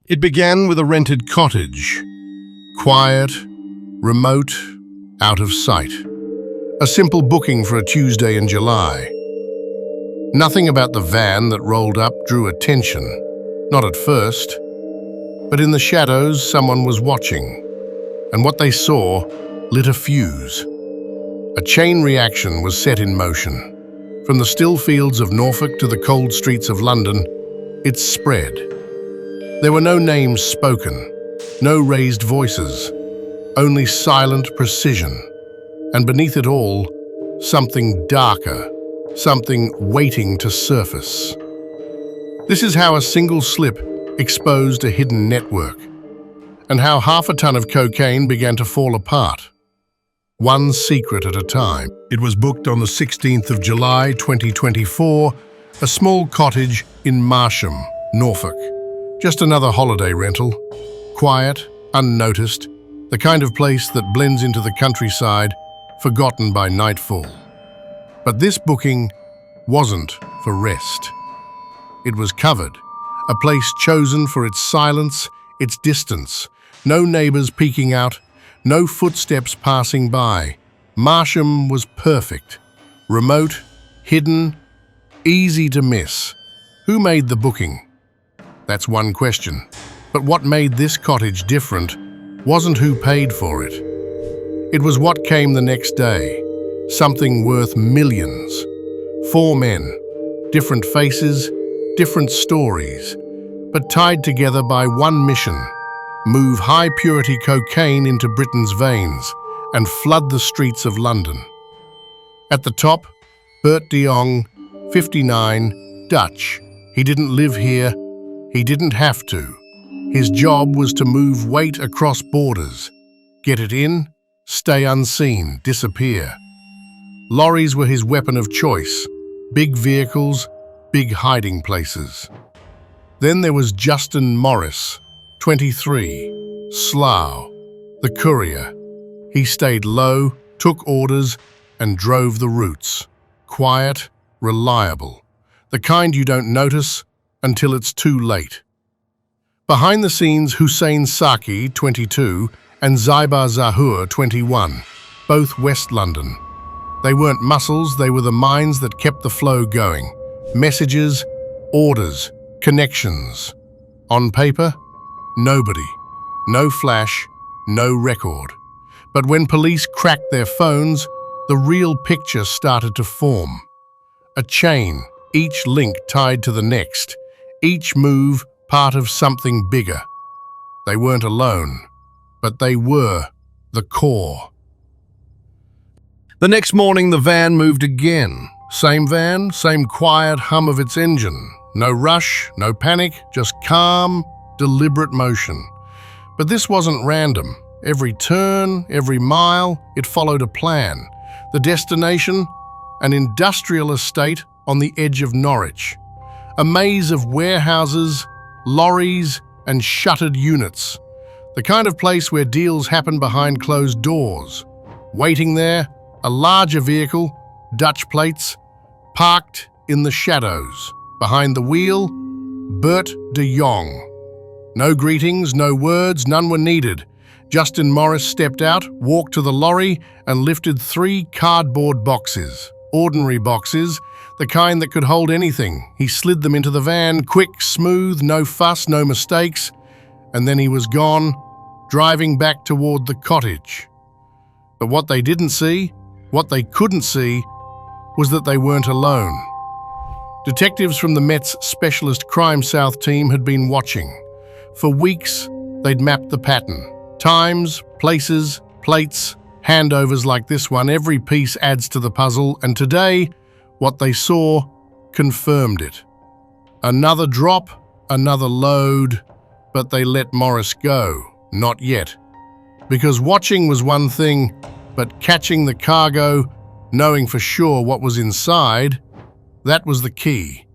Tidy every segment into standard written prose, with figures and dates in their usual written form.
It began with a rented cottage. Quiet, remote, out of sight. A simple booking for a Tuesday in July. Nothing about the van that rolled up drew attention, not at first. But in the shadows, someone was watching, and what they saw lit a fuse. A chain reaction was set in motion. From the still fields of Norfolk to the cold streets of London, it spread. There were no names spoken, no raised voices, only silent precision. And beneath it all, something darker, something waiting to surface. This is how a single slip exposed a hidden network, and how half a ton of cocaine began to fall apart, one secret at a time. It was booked on the 16th of July 2024, a small cottage in Marsham, Norfolk. Just another holiday rental, quiet, unnoticed, the kind of place that blends into the countryside, forgotten by nightfall. But this booking wasn't for rest. It was covered, a place chosen for its silence, its distance, no neighbors peeking out, no footsteps passing by. Marsham was perfect, remote, hidden, easy to miss. Who made the booking? That's one question. But what made this cottage different wasn't who paid for it. It was what came the next day, something worth millions. 4 men, different faces, different stories, but tied together by one mission: move high-purity cocaine into Britain's veins and flood the streets of London. At the top, Bert De Jong, 59, Dutch. He didn't live here. He didn't have to. His job was to move weight across borders, get it in, stay unseen, disappear. Lorries were his weapon of choice, big vehicles, big hiding places. Then there was Justin Morris, 23, Slough, the courier. He stayed low, took orders, and drove the routes. Quiet, reliable, the kind you don't notice until it's too late. Behind the scenes, Hussein Saki, 22, and Zybar Zaha, 21, both West London. They weren't muscles, they were the minds that kept the flow going. Messages, orders, connections. On paper, nobody. No flash, no record. But when police cracked their phones, the real picture started to form. A chain, each link tied to the next, each move part of something bigger. They weren't alone, but they were the core. The next morning, the van moved again. Same van, same quiet hum of its engine. No rush, no panic, just calm, deliberate motion. But this wasn't random. Every turn, every mile, it followed a plan. The destination, an industrial estate on the edge of Norwich. A maze of warehouses, lorries, and shuttered units. The kind of place where deals happen behind closed doors. Waiting there, a larger vehicle, Dutch plates, parked in the shadows. Behind the wheel, Bert De Jong. No greetings, no words, none were needed. Justin Morris stepped out, walked to the lorry, and lifted 3 cardboard boxes. Ordinary boxes, the kind that could hold anything. He slid them into the van, quick, smooth, no fuss, no mistakes, and then he was gone, driving back toward the cottage. But what they didn't see, what they couldn't see, was that they weren't alone. Detectives from the Met's Specialist Crime South team had been watching. For weeks, they'd mapped the pattern. Times, places, plates, handovers like this one, every piece adds to the puzzle, and today, what they saw confirmed it. Another drop, another load, but they let Morris go. Not yet. Because watching was one thing, but catching the cargo, knowing for sure what was inside, that was the key.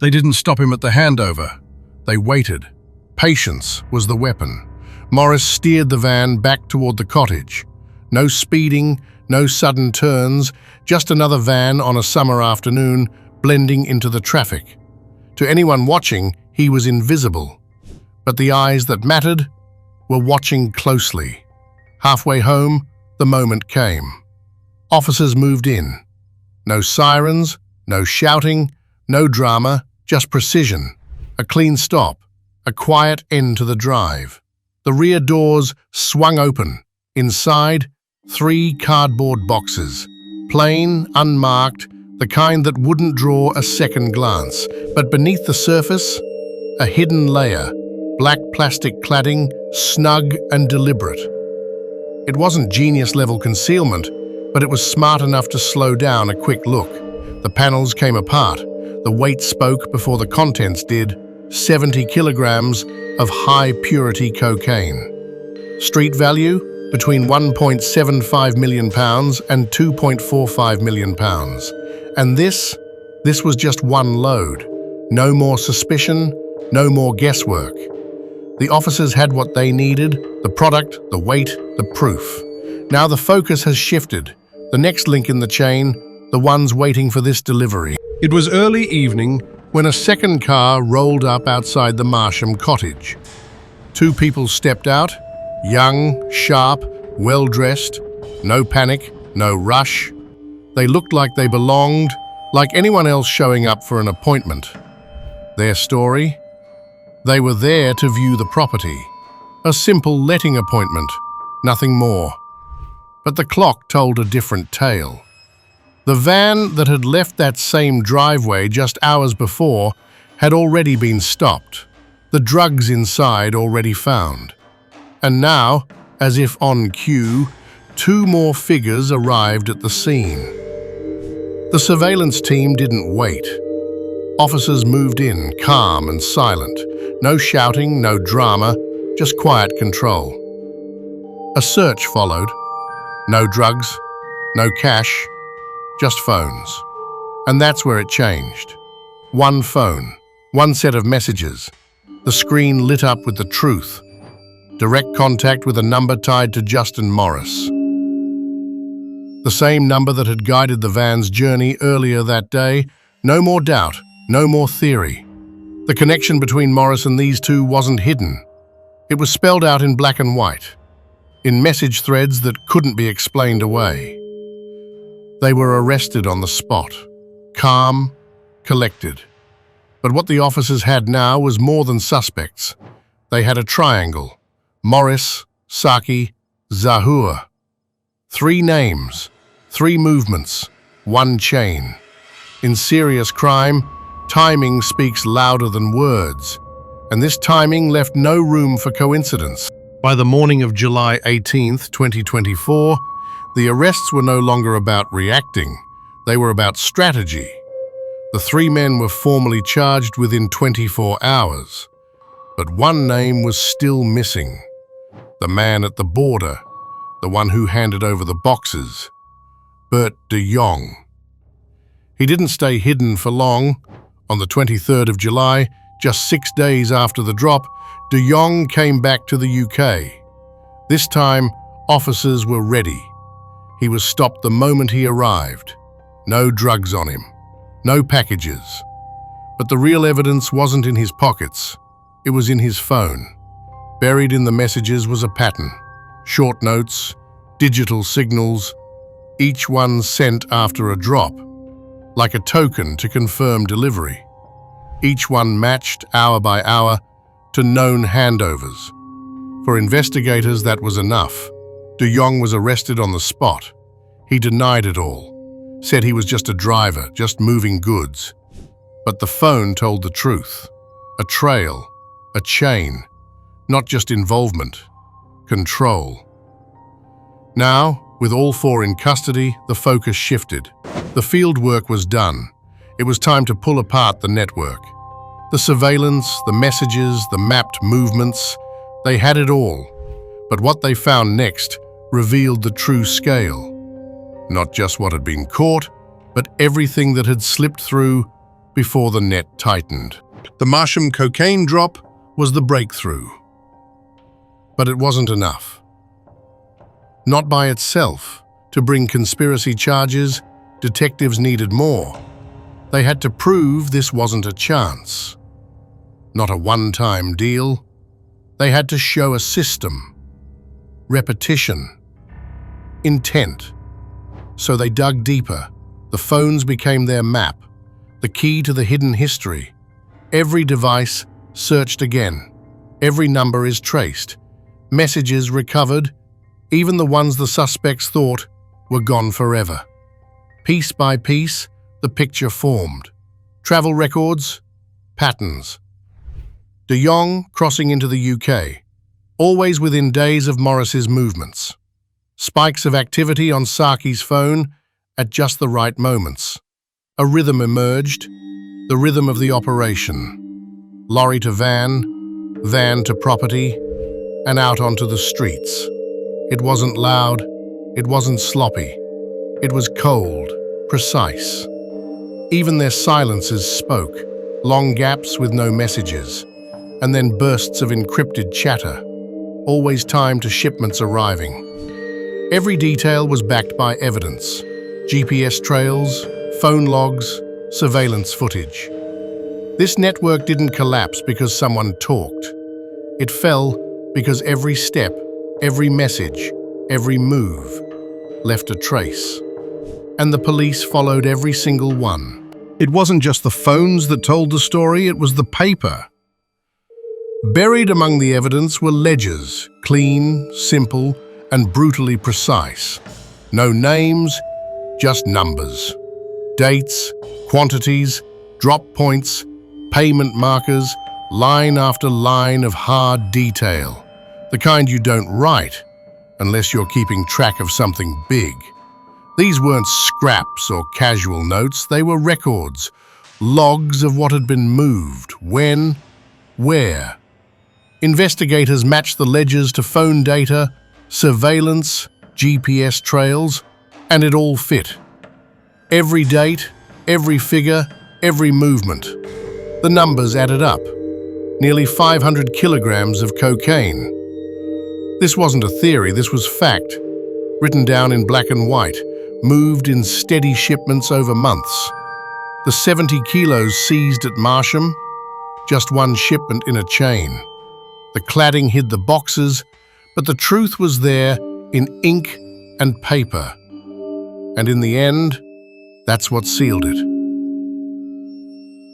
They didn't stop him at the handover. They waited. Patience was the weapon. Morris steered the van back toward the cottage. No speeding, no sudden turns, just another van on a summer afternoon blending into the traffic. To anyone watching, he was invisible. But the eyes that mattered were watching closely. Halfway home, the moment came. Officers moved in. No sirens, no shouting, no drama, just precision. A clean stop, a quiet end to the drive. The rear doors swung open. Inside, 3 cardboard boxes. Plain, unmarked, the kind that wouldn't draw a second glance. But beneath the surface, a hidden layer. Black plastic cladding, snug and deliberate. It wasn't genius-level concealment, but it was smart enough to slow down a quick look. The panels came apart. The weight spoke before the contents did. 70 kilograms of high-purity cocaine. Street value? Between £1.75 million and £2.45 million. And this was just one load. No more suspicion, no more guesswork. The officers had what they needed, the product, the weight, the proof. Now the focus has shifted. The next link in the chain, the ones waiting for this delivery. It was early evening when a second car rolled up outside the Norfolk Cottage. 2 people stepped out, young, sharp, well-dressed, no panic, no rush. They looked like they belonged, like anyone else showing up for an appointment. Their story? They were there to view the property. A simple letting appointment, nothing more. But the clock told a different tale. The van that had left that same driveway just hours before had already been stopped, the drugs inside already found. And now, as if on cue, 2 more figures arrived at the scene. The surveillance team didn't wait. Officers moved in, calm and silent. No shouting, no drama, just quiet control. A search followed. No drugs, no cash, just phones. And that's where it changed. One phone, one set of messages. The screen lit up with the truth. Direct contact with a number tied to Justin Morris. The same number that had guided the van's journey earlier that day. No more doubt, no more theory. The connection between Morris and these 2 wasn't hidden. It was spelled out in black and white, in message threads that couldn't be explained away. They were arrested on the spot, calm, collected. But what the officers had now was more than suspects. They had a triangle: Morris, Saki, Zaha. 3 names, 3 movements, 1 chain. In serious crime, timing speaks louder than words, and this timing left no room for coincidence. By the morning of July 18th, 2024, the arrests were no longer about reacting, they were about strategy. The 3 men were formally charged within 24 hours, but one name was still missing. The man at the border, the one who handed over the boxes, Bert De Jong. He didn't stay hidden for long. On the 23rd of July, just 6 days after the drop, De Jong came back to the UK. This time, officers were ready. He was stopped the moment he arrived. No drugs on him, no packages. But the real evidence wasn't in his pockets. It was in his phone. Buried in the messages was a pattern. Short notes, digital signals, each one sent after a drop, like a token to confirm delivery. Each one matched, hour by hour, to known handovers. For investigators, that was enough. De Jong was arrested on the spot. He denied it all, said he was just a driver, just moving goods. But the phone told the truth. A trail, a chain, not just involvement, control. Now, with all 4 in custody, the focus shifted. The field work was done. It was time to pull apart the network. The surveillance, the messages, the mapped movements, they had it all. But what they found next revealed the true scale. Not just what had been caught, but everything that had slipped through before the net tightened. The Marsham cocaine drop was the breakthrough. But it wasn't enough. Not by itself. To bring conspiracy charges, detectives needed more. They had to prove this wasn't a chance. Not a one-time deal, They had to show a system, repetition, intent. So they dug deeper. The phones became their map, the key to the hidden history. Every device searched again. Every number is traced. Messages recovered, even the ones the suspects thought were gone forever. Piece by piece, the picture formed. Travel records, patterns. De Jong crossing into the UK, always within days of Morris's movements. Spikes of activity on Saki's phone at just the right moments. A rhythm emerged, the rhythm of the operation. Lorry to van, van to property, and out onto the streets. It wasn't loud, it wasn't sloppy. It was cold, precise. Even their silences spoke, long gaps with no messages, and then bursts of encrypted chatter, always timed to shipments arriving. Every detail was backed by evidence: GPS trails, phone logs, surveillance footage. This network didn't collapse because someone talked. It fell because every step, every message, every move left a trace. And the police followed every single one. It wasn't just the phones that told the story, it was the paper. Buried among the evidence were ledgers, clean, simple, and brutally precise. No names, just numbers. Dates, quantities, drop points, payment markers, line after line of hard detail. The kind you don't write unless you're keeping track of something big. These weren't scraps or casual notes, they were records, logs of what had been moved, when, where. Investigators matched the ledgers to phone data, surveillance, GPS trails, and it all fit. Every date, every figure, every movement. The numbers added up. Nearly 500 kilograms of cocaine. This wasn't a theory, this was fact. Written down in black and white, moved in steady shipments over months. The 70 kilos seized at Marsham, just one shipment in a chain. The cladding hid the boxes, but the truth was there in ink and paper. And in the end, that's what sealed it.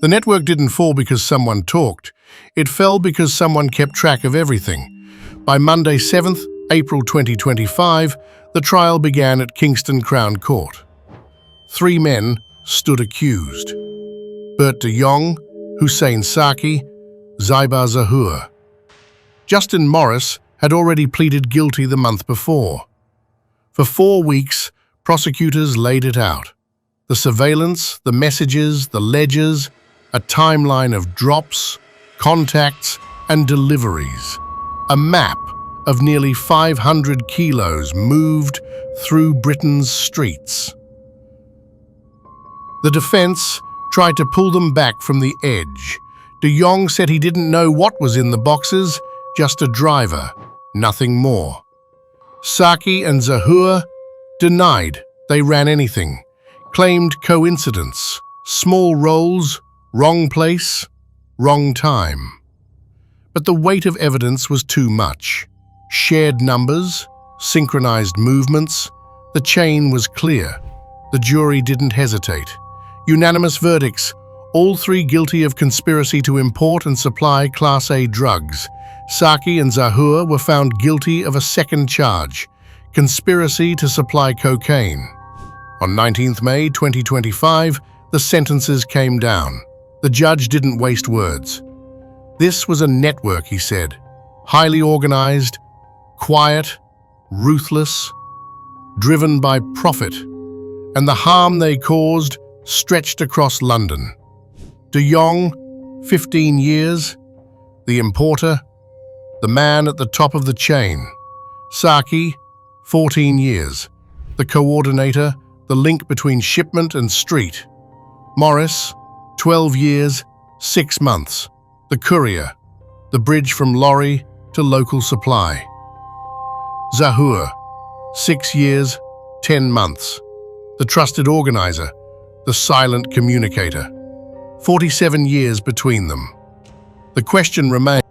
The network didn't fall because someone talked. It fell because someone kept track of everything. By Monday 7th, April 2025, the trial began at Kingston Crown Court. 3 men stood accused: Bert De Jong, Hussein Saki, Zybar Zaha. Justin Morris had already pleaded guilty the month before. For 4 weeks, prosecutors laid it out. The surveillance, the messages, the ledgers, a timeline of drops, contacts, and deliveries. A map of nearly 500 kilos moved through Britain's streets. The defense tried to pull them back from the edge. De Jong said he didn't know what was in the boxes, just a driver, nothing more. Saki and Zaha denied they ran anything, claimed coincidence, small roles, wrong place, wrong time. But the weight of evidence was too much. Shared numbers, synchronized movements, the chain was clear. The jury didn't hesitate. Unanimous verdicts, all 3 guilty of conspiracy to import and supply Class A drugs. Saki and Zaha were found guilty of a second charge, conspiracy to supply cocaine. On 19th May 2025, the sentences came down. The judge didn't waste words. This was a network, he said, highly organized, quiet, ruthless, driven by profit, and the harm they caused stretched across London. De Jong, 15 years, the importer, the man at the top of the chain. Saki, 14 years, the coordinator, the link between shipment and street. Morris, 12 years, 6 months, the courier, the bridge from lorry to local supply. Zaha, 6 years, 10 months, the trusted organizer, the silent communicator. 47 years between them. The question remains,